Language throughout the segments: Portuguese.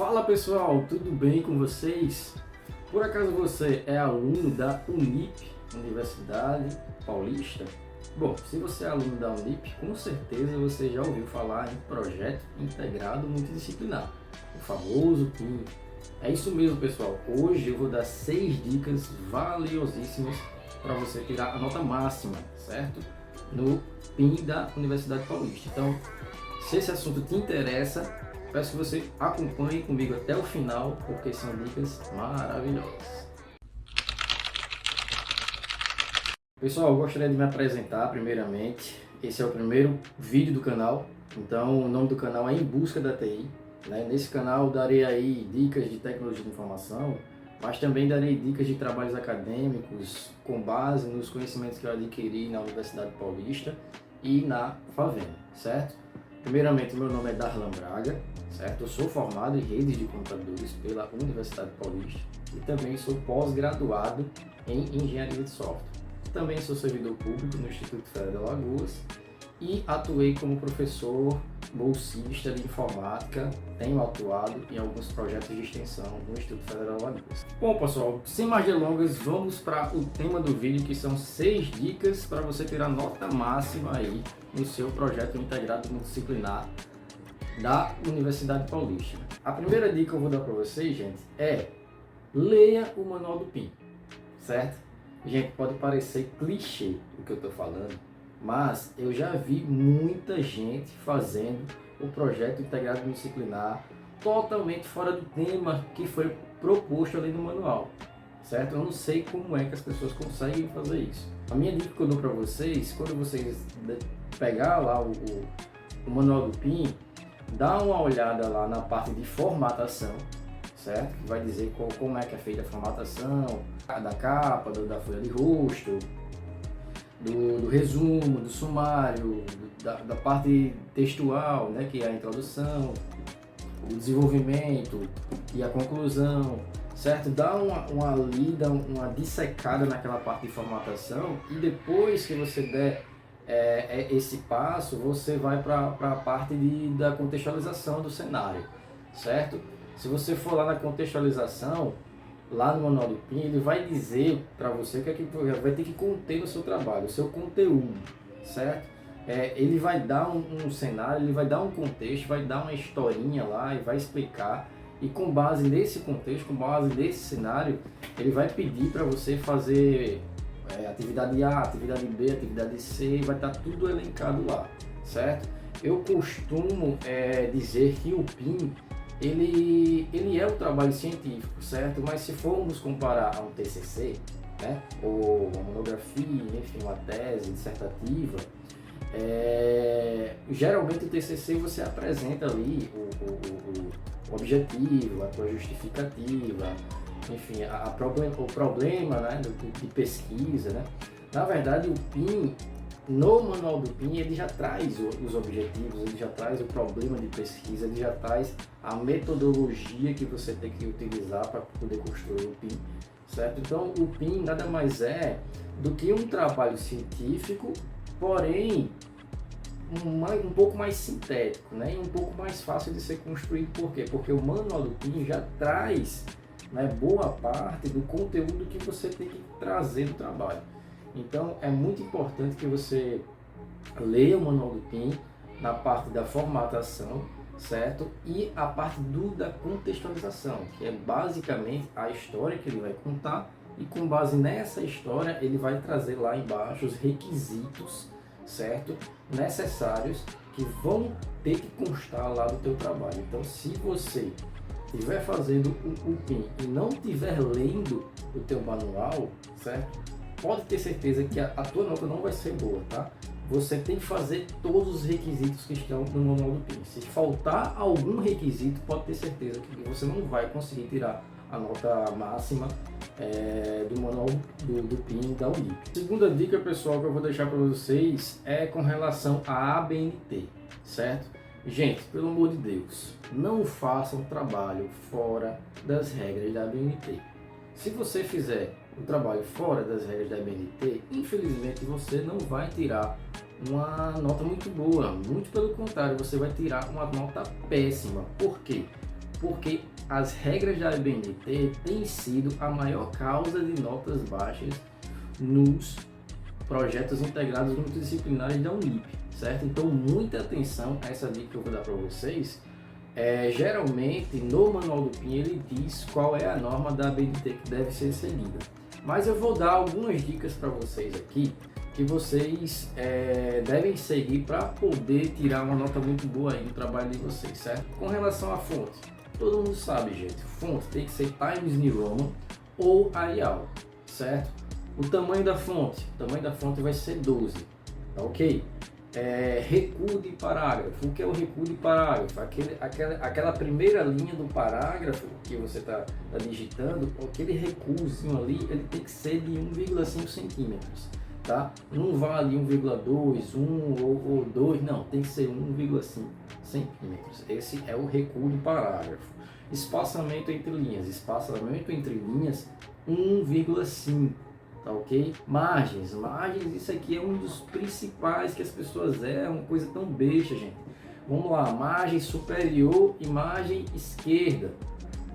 Fala pessoal, tudo bem com vocês? Por acaso você é aluno da Unip, Universidade Paulista? Bom, se você é aluno da Unip, com certeza você já ouviu falar em Projeto Integrado Multidisciplinar, o famoso PIM. É isso mesmo pessoal, hoje eu vou dar 6 dicas valiosíssimas para você tirar a nota máxima, certo? No PIM da Universidade Paulista. Então, se esse assunto te interessa, peço que você acompanhe comigo até o final, porque são dicas maravilhosas. Pessoal, eu gostaria de me apresentar primeiramente. Esse é o primeiro vídeo do canal, então o nome do canal é Em Busca da TI. Nesse canal eu darei aí dicas de tecnologia de informação, mas também darei dicas de trabalhos acadêmicos com base nos conhecimentos que eu adquiri na Universidade Paulista e na FAVENA, certo? Primeiramente, meu nome é Darlan Braga, certo? Eu sou formado em redes de computadores pela Universidade Paulista e também sou pós-graduado em engenharia de software. Também sou servidor público no Instituto Federal de Alagoas e atuei como professor bolsista de informática. Tenho atuado em alguns projetos de extensão no Instituto Federal de Alagoas. Bom pessoal, sem mais delongas, vamos para o tema do vídeo, que são 6 dicas para você tirar nota máxima aí no seu projeto integrado multidisciplinar da Universidade Paulista. A primeira dica que eu vou dar para vocês, gente, é leia o manual do PIM, certo? Gente, pode parecer clichê o que eu estou falando, mas eu já vi muita gente fazendo o projeto integrado multidisciplinar totalmente fora do tema que foi proposto ali no manual, certo? Eu não sei como é que as pessoas conseguem fazer isso. A minha dica que eu dou para vocês, quando vocês pegar lá o manual do PIM, dá uma olhada lá na parte de formatação, certo? Que vai dizer como é que é feita a formatação da capa, da folha de rosto, do resumo, do sumário, da parte textual, né, que é a introdução, o desenvolvimento e a conclusão, certo? Dá uma lida, uma dissecada naquela parte de formatação, e depois que você der esse passo, você vai para a parte da contextualização do cenário, certo? Se você for lá na contextualização, lá no manual do PIM, ele vai dizer para você o que é que vai ter que conter no seu trabalho, o seu conteúdo, certo? Ele vai dar um cenário, ele vai dar um contexto, vai dar uma historinha lá e vai explicar, e com base nesse contexto, com base nesse cenário, ele vai pedir para você fazer atividade A, atividade B, atividade C, vai estar tudo elencado lá, certo? Eu costumo dizer que o PIM ele é um trabalho científico, certo? Mas se formos comparar a um TCC, né, ou uma monografia, enfim, uma tese dissertativa, geralmente o TCC você apresenta ali o objetivo, a tua justificativa, enfim, o problema, né, de pesquisa, né? Na verdade, o PIM, no manual do PIM, ele já traz os objetivos, ele já traz o problema de pesquisa, ele já traz a metodologia que você tem que utilizar para poder construir o PIM, certo? Então, o PIM nada mais é do que um trabalho científico, porém um pouco mais sintético, né? E um pouco mais fácil de ser construído. Por quê? Porque o manual do PIM já traz, né, boa parte do conteúdo que você tem que trazer do trabalho. Então é muito importante que você leia o manual do PIM na parte da formatação, certo? E a parte da contextualização, que é basicamente a história que ele vai contar, e com base nessa história ele vai trazer lá embaixo os requisitos, certo? Necessários que vão ter que constar lá do teu trabalho. Então, se você estiver fazendo o PIM e não estiver lendo o teu manual, certo? Pode ter certeza que a tua nota não vai ser boa, tá? Você tem que fazer todos os requisitos que estão no manual do PIM. Se faltar algum requisito, pode ter certeza que você não vai conseguir tirar a nota máxima do manual do PIM da Unip. Segunda dica, pessoal, que eu vou deixar para vocês é com relação à ABNT, certo? Gente, pelo amor de Deus, não façam trabalho fora das regras da ABNT. Se você fizer o trabalho fora das regras da ABNT, infelizmente você não vai tirar uma nota muito boa, muito pelo contrário, você vai tirar uma nota péssima. Por quê? porque as regras da ABNT têm sido a maior causa de notas baixas nos projetos integrados multidisciplinares da Unip, certo? Então, muita atenção a essa dica que eu vou dar para vocês. Geralmente, no manual do PIN, ele diz qual é a norma da ABNT que deve ser seguida. Mas eu vou dar algumas dicas para vocês aqui, que vocês devem seguir para poder tirar uma nota muito boa aí no trabalho de vocês, certo? Com relação à fonte, todo mundo sabe, gente, fonte tem que ser Times New Roman ou Arial, certo? O tamanho da fonte vai ser 12, tá ok? Recuo de parágrafo. O que é o recuo de parágrafo? Aquela primeira linha do parágrafo que você está digitando, aquele recuozinho ali, ele tem que ser de 1,5 centímetros, tá? Não vale 1,2, 1 ou 2, não, tem que ser 1,5 centímetros. Esse é o recuo de parágrafo. Espaçamento entre linhas, 1,5. Tá ok? Margens, isso aqui é um dos principais que as pessoas erram, coisa tão besta, gente. Vamos lá, margem superior e margem esquerda,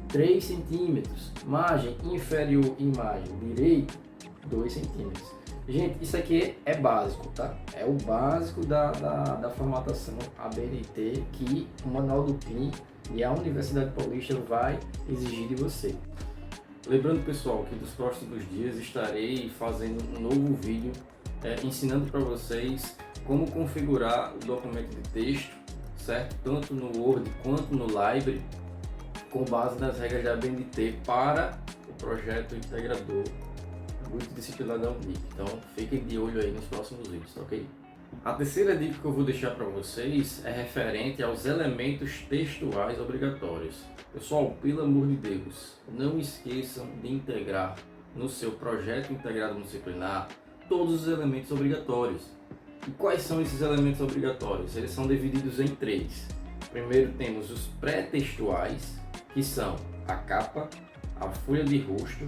3 centímetros. Margem inferior e margem direita, 2 centímetros. Gente, isso aqui é básico, tá? É o básico da formatação ABNT que o Manual do PIN e a Universidade Paulista vai exigir de você. Lembrando, pessoal, que dos próximos dias estarei fazendo um novo vídeo ensinando para vocês como configurar o documento de texto, certo? Tanto no Word quanto no Library, com base nas regras da ABNT para o projeto integrador multidisciplinar da Unip. Então, fiquem de olho aí nos próximos vídeos, tá ok? A terceira dica que eu vou deixar para vocês é referente aos elementos textuais obrigatórios. Pessoal, pelo amor de Deus, não esqueçam de integrar no seu projeto integrado multidisciplinar todos os elementos obrigatórios. E quais são esses elementos obrigatórios? Eles são divididos em 3. Primeiro temos os pré-textuais, que são a capa, a folha de rosto,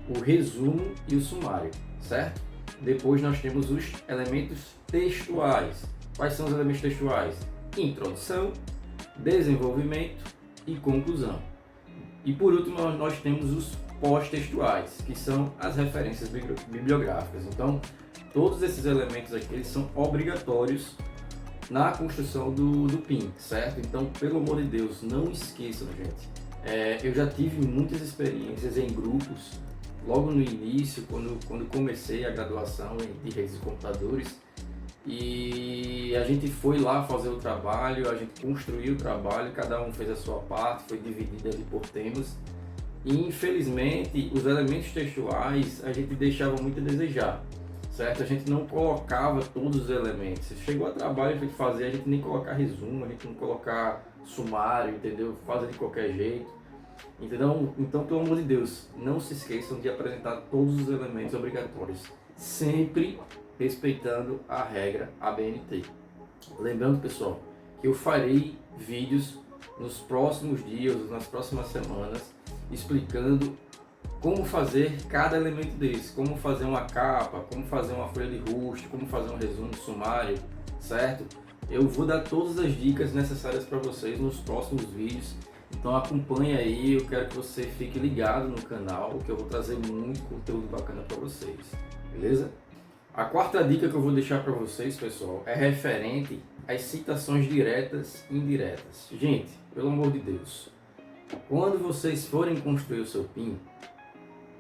o resumo e o sumário, certo? Depois nós temos os elementos textuais. Quais são os elementos textuais? Introdução, desenvolvimento e conclusão. E por último nós temos os pós-textuais, que são as referências bibliográficas. Então, todos esses elementos aqui eles são obrigatórios na construção do PIN, certo? Então, pelo amor de Deus, não esqueçam, gente. Eu já tive muitas experiências em grupos, logo no início, quando comecei a graduação de redes de computadores, e a gente foi lá fazer o trabalho, a gente construiu o trabalho, cada um fez a sua parte, foi dividido ali por temas, e infelizmente os elementos textuais a gente deixava muito a desejar, certo? A gente não colocava todos os elementos. Chegou a trabalho, a gente fazia, a gente nem colocar resumo, a gente não colocar sumário, entendeu? Fazer de qualquer jeito. Entendeu? Então, pelo amor de Deus, não se esqueçam de apresentar todos os elementos obrigatórios, sempre respeitando a regra ABNT. Lembrando, pessoal, que eu farei vídeos nos próximos dias, nas próximas semanas, explicando como fazer cada elemento desse, como fazer uma capa, como fazer uma folha de rosto, como fazer um resumo sumário, certo? Eu vou dar todas as dicas necessárias para vocês nos próximos vídeos. Então acompanhe aí, eu quero que você fique ligado no canal, que eu vou trazer muito conteúdo bacana para vocês, beleza? A quarta dica que eu vou deixar para vocês, pessoal, é referente às citações diretas e indiretas. Gente, pelo amor de Deus, quando vocês forem construir o seu PIN,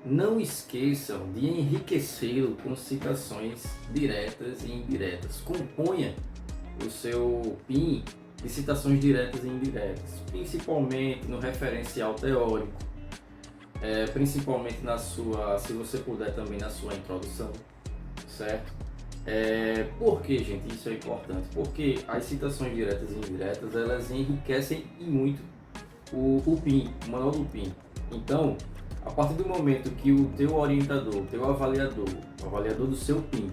não esqueçam de enriquecê-lo com citações diretas e indiretas. Componha o seu PIN de citações diretas e indiretas, principalmente no referencial teórico, principalmente se você puder também na sua introdução, certo? Por que, gente, isso é importante? Porque as citações diretas e indiretas, elas enriquecem e muito o PIN, o manual do PIN. Então, a partir do momento que o teu orientador, o teu avaliador, o avaliador do seu PIN,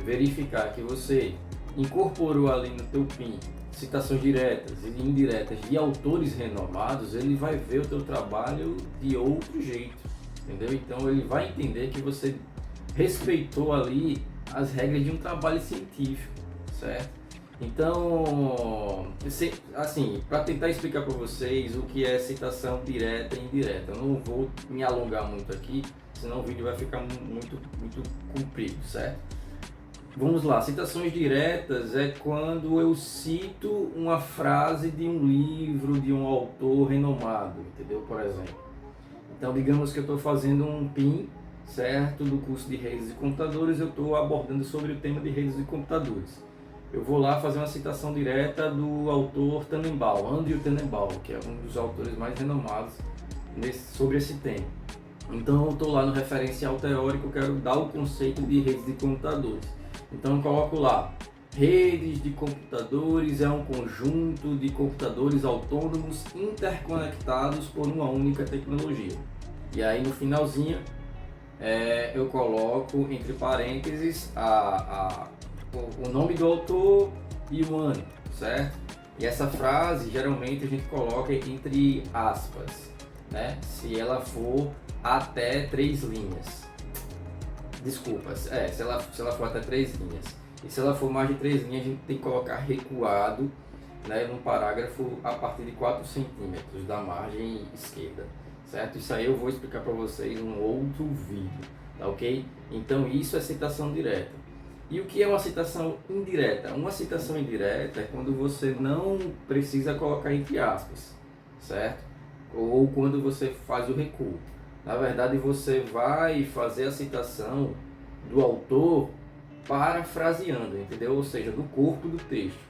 verificar que você incorporou ali no teu PIN citações diretas e indiretas de autores renomados, ele vai ver o teu trabalho de outro jeito, entendeu? Então ele vai entender que você respeitou ali as regras de um trabalho científico, certo? Então, assim, para tentar explicar para vocês o que é citação direta e indireta, eu não vou me alongar muito aqui, senão o vídeo vai ficar muito comprido, certo? Vamos lá, citações diretas é quando eu cito uma frase de um livro, de um autor renomado, entendeu? Por exemplo. Então, digamos que eu estou fazendo um PIN, certo? Do curso de redes de computadores, eu estou abordando sobre o tema de redes de computadores. Eu vou lá fazer uma citação direta do autor Tannenbaum, Andrew Tannenbaum, que é um dos autores mais renomados sobre esse tema. Então, eu estou lá no referencial teórico, eu quero dar o conceito de redes de computadores. Então eu coloco lá, redes de computadores é um conjunto de computadores autônomos interconectados por uma única tecnologia. E aí no finalzinho eu coloco entre parênteses o nome do autor e o ano, certo? E essa frase geralmente a gente coloca entre aspas, né? Se ela for até 3 linhas. Desculpa, se ela for até 3 linhas. E se ela for mais de 3 linhas, a gente tem que colocar recuado, né, num parágrafo a partir de 4 centímetros da margem esquerda, certo? Isso aí eu vou explicar para vocês num outro vídeo, tá ok? Então isso é citação direta. E o que é uma citação indireta? Uma citação indireta é quando você não precisa colocar entre aspas, certo? Ou quando você faz o recuo. Na verdade, você vai fazer a citação do autor parafraseando, entendeu? Ou seja, do corpo do texto.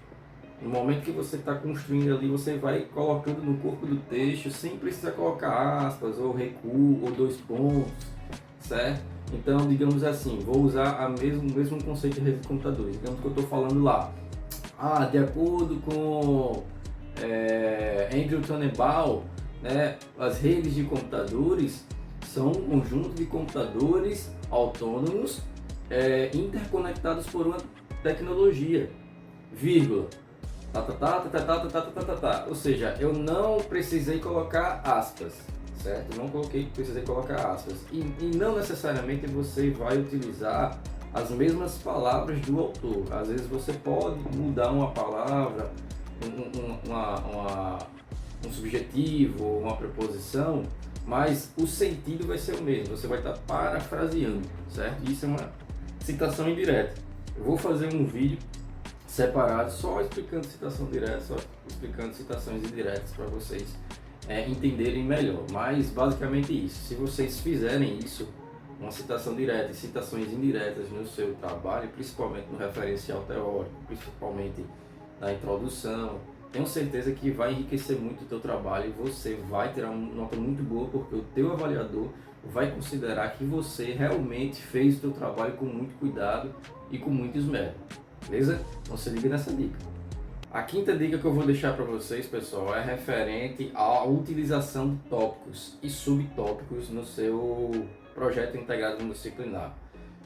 No momento que você está construindo ali, você vai colocando no corpo do texto, sem precisar colocar aspas, ou recuo, ou 2 pontos, certo? Então, digamos assim, vou usar o mesmo conceito de rede de computadores. Digamos que eu estou falando lá, de acordo com Andrew Tannenbaum, né, as redes de computadores são um conjunto de computadores autônomos interconectados por uma tecnologia, vírgula, ou seja, eu não precisei colocar aspas, certo? Eu não precisei colocar aspas, e não necessariamente você vai utilizar as mesmas palavras do autor. Às vezes você pode mudar uma palavra, um subjetivo, uma preposição, mas o sentido vai ser o mesmo, você vai estar parafraseando, certo? Isso é uma citação indireta. Eu vou fazer um vídeo separado só explicando citação direta, só explicando citações indiretas para vocês entenderem melhor, mas basicamente isso. Se vocês fizerem isso, uma citação direta e citações indiretas no seu trabalho, principalmente no referencial teórico, principalmente na introdução, tenho certeza que vai enriquecer muito o teu trabalho e você vai tirar uma nota muito boa, porque o teu avaliador vai considerar que você realmente fez o teu trabalho com muito cuidado e com muito esmero, beleza? Então se liga nessa dica. A quinta dica que eu vou deixar para vocês, pessoal, é referente à utilização de tópicos e subtópicos no seu projeto integrado multidisciplinar.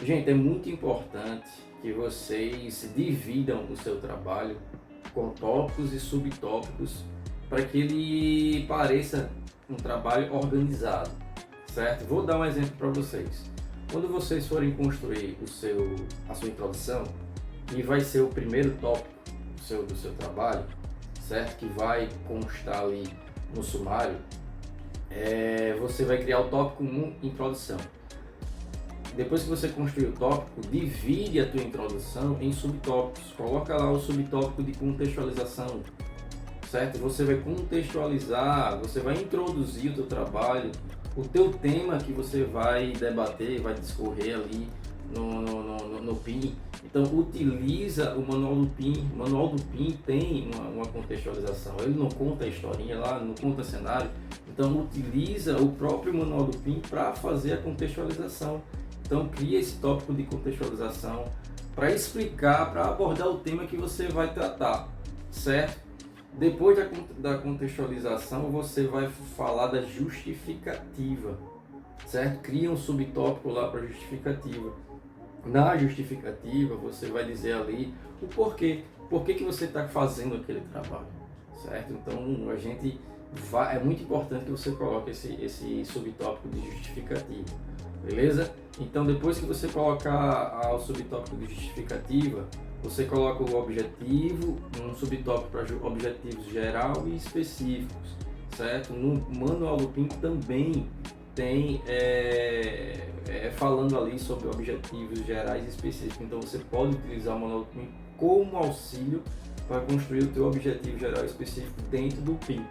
Gente, é muito importante que vocês dividam o seu trabalho com tópicos e subtópicos para que ele pareça um trabalho organizado, certo? Vou dar um exemplo para vocês. Quando vocês forem construir a sua introdução, que vai ser o primeiro tópico do seu trabalho, certo? Que vai constar ali no sumário, você vai criar o tópico 1, introdução. Depois que você construir o tópico, divide a tua introdução em subtópicos. Coloca lá o subtópico de contextualização, certo? Você vai contextualizar, você vai introduzir o teu trabalho, o teu tema que você vai debater, vai discorrer ali no PIN. Então utiliza o manual do PIN. O manual do PIN tem uma contextualização. Ele não conta a historinha lá, não conta cenário. Então utiliza o próprio manual do PIN para fazer a contextualização. Então cria esse tópico de contextualização para explicar, para abordar o tema que você vai tratar, certo? Depois da contextualização, você vai falar da justificativa, certo? Cria um subtópico lá para justificativa. Na justificativa, você vai dizer ali o porquê. Por que você está fazendo aquele trabalho, certo? Então, é muito importante que você coloque esse subtópico de justificativa, beleza? Então, depois que você colocar o subtópico de justificativa, você coloca o objetivo, um subtópico para objetivos geral e específicos, certo? No manual do PIN também tem falando ali sobre objetivos gerais e específicos. Então você pode utilizar o manual do PIN como auxílio para construir o teu objetivo geral e específico dentro do PIN,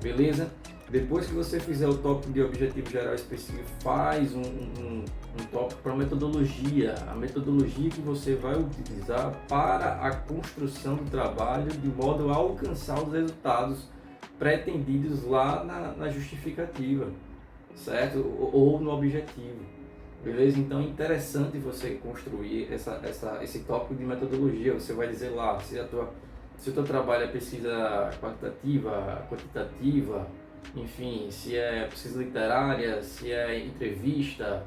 beleza? Depois que você fizer o tópico de objetivo geral e específico, faz um tópico para metodologia, a metodologia que você vai utilizar para a construção do trabalho de modo a alcançar os resultados pretendidos lá na justificativa, certo? Ou no objetivo, beleza? Então é interessante você construir esse tópico de metodologia. Você vai dizer lá se o teu trabalho é pesquisa qualitativa, quantitativa, enfim, se é pesquisa literária, se é entrevista.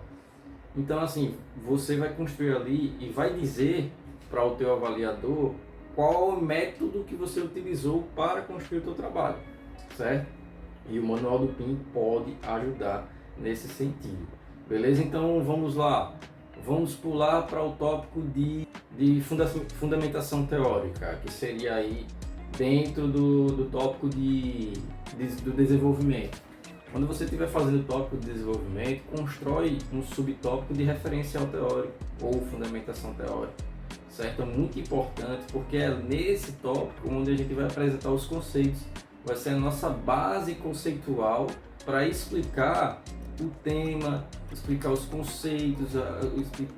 Então, assim, você vai construir ali e vai dizer para o teu avaliador qual o método que você utilizou para construir o teu trabalho, certo? E o manual do PIN pode ajudar nesse sentido, beleza? Então, vamos lá. Vamos pular para o tópico de fundamentação teórica, que seria aí dentro do tópico do desenvolvimento. Quando você estiver fazendo o tópico de desenvolvimento, constrói um subtópico de referencial teórico ou fundamentação teórica, certo? É muito importante porque é nesse tópico onde a gente vai apresentar os conceitos, vai ser a nossa base conceitual para explicar o tema, explicar os conceitos,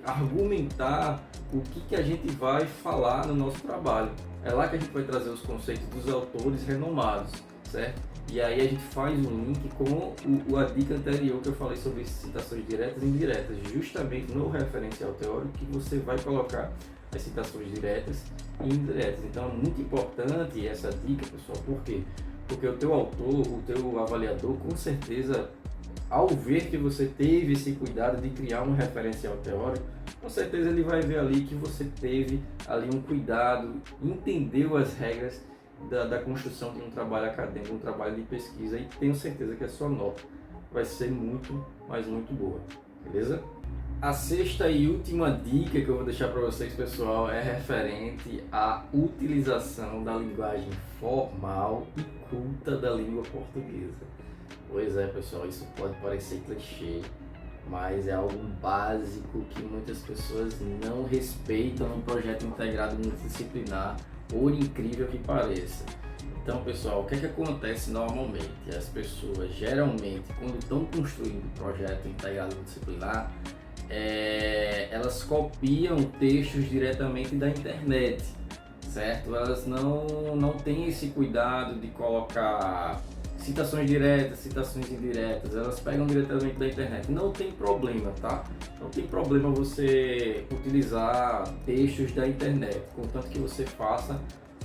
argumentar o que a gente vai falar no nosso trabalho. É lá que a gente vai trazer os conceitos dos autores renomados, certo? E aí a gente faz um link com a dica anterior que eu falei sobre citações diretas e indiretas, justamente no referencial teórico que você vai colocar as citações diretas e indiretas. Então é muito importante essa dica, pessoal. Por quê? Porque o teu autor, o teu avaliador, com certeza, ao ver que você teve esse cuidado de criar um referencial teórico, com certeza ele vai ver ali que você teve ali um cuidado, entendeu as regras da construção de um trabalho acadêmico, um trabalho de pesquisa, e tenho certeza que a sua nota vai ser muito, mas muito boa, beleza? A sexta e última dica que eu vou deixar para vocês, pessoal, é referente à utilização da linguagem formal e culta da língua portuguesa. Pois é, pessoal, isso pode parecer clichê, mas é algo básico que muitas pessoas não respeitam no projeto integrado multidisciplinar, por incrível que pareça. Então, pessoal, o que acontece normalmente? As pessoas, geralmente, quando estão construindo um projeto integrado multidisciplinar, elas copiam textos diretamente da internet, certo? Elas não têm esse cuidado de colocar citações diretas, citações indiretas, elas pegam diretamente da internet. Não tem problema, tá? Não tem problema você utilizar textos da internet, contanto que você faça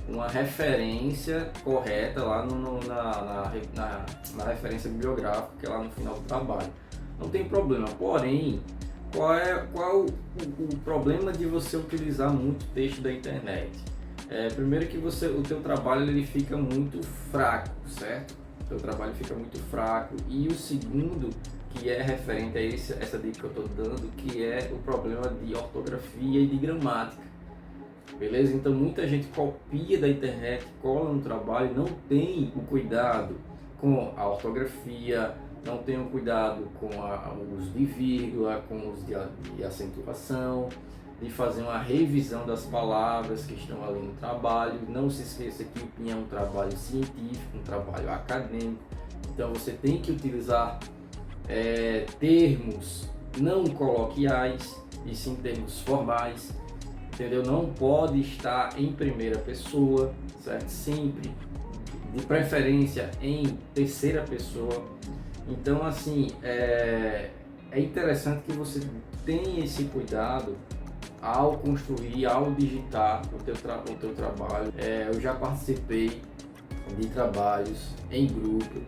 uma referência correta lá na referência bibliográfica, que é lá no final do trabalho. Não tem problema, porém, qual o problema de você utilizar muito texto da internet? Primeiro que o teu trabalho ele fica muito fraco, certo? O teu trabalho fica muito fraco. E o segundo, que é referente a essa dica que eu estou dando, que é o problema de ortografia e de gramática. Beleza? Então muita gente copia da internet, cola no trabalho, não tem o cuidado com a ortografia, não tem o cuidado com o uso de vírgula, com o uso de acentuação, de fazer uma revisão das palavras que estão ali no trabalho. Não se esqueça que o PIN é um trabalho científico, um trabalho acadêmico, então você tem que utilizar termos não coloquiais e sim termos formais, entendeu? Não pode estar em primeira pessoa, certo? Sempre, de preferência, em terceira pessoa. Então, assim, é interessante que você tenha esse cuidado ao construir, ao digitar o teu trabalho. Eu já participei de trabalhos em grupo.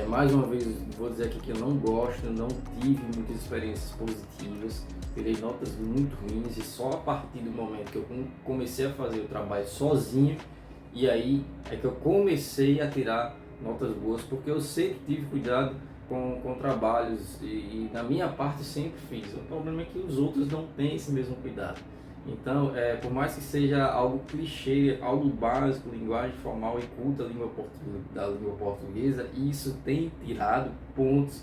Mais uma vez, vou dizer aqui que eu não gosto, não tive muitas experiências positivas, tirei notas muito ruins, e só a partir do momento que eu comecei a fazer o trabalho sozinho, e aí é que eu comecei a tirar notas boas, porque eu sempre tive cuidado com trabalhos e da minha parte sempre fiz. O problema é que os outros não têm esse mesmo cuidado. Então, por mais que seja algo clichê, algo básico, linguagem formal e culta da língua portuguesa, isso tem tirado pontos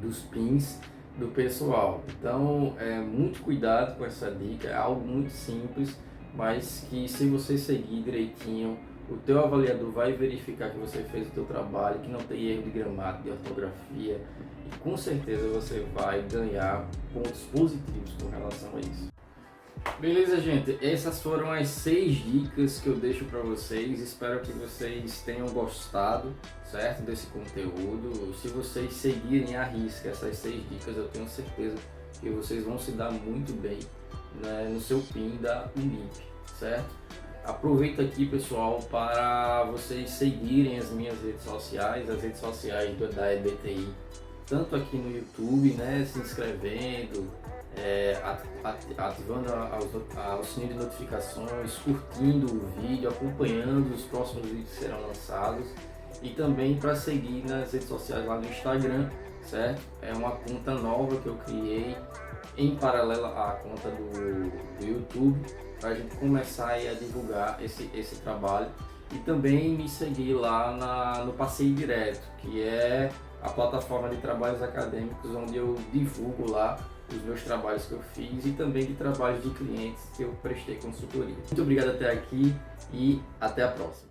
dos pins do pessoal. Então, muito cuidado com essa dica, é algo muito simples, mas que se você seguir direitinho, o teu avaliador vai verificar que você fez o teu trabalho, que não tem erro de gramática, de ortografia, e com certeza você vai ganhar pontos positivos com relação a isso. Beleza, gente? Essas foram as 6 dicas que eu deixo para vocês. Espero que vocês tenham gostado, certo? Desse conteúdo. Se vocês seguirem à risca essas 6 dicas, eu tenho certeza que vocês vão se dar muito bem, né, no seu PIN da Unip, certo? Aproveito aqui, pessoal, para vocês seguirem as minhas redes sociais, as redes sociais da EBTI, tanto aqui no YouTube, né, se inscrevendo, ativando o sininho de notificações, curtindo o vídeo, acompanhando os próximos vídeos que serão lançados, e também para seguir nas redes sociais lá no Instagram, certo? É uma conta nova que eu criei em paralelo à conta do YouTube, para a gente começar aí a divulgar esse trabalho, e também me seguir lá no Passeio Direto, que é a plataforma de trabalhos acadêmicos, onde eu divulgo lá os meus trabalhos que eu fiz e também de trabalhos de clientes que eu prestei consultoria. Muito obrigado até aqui e até a próxima.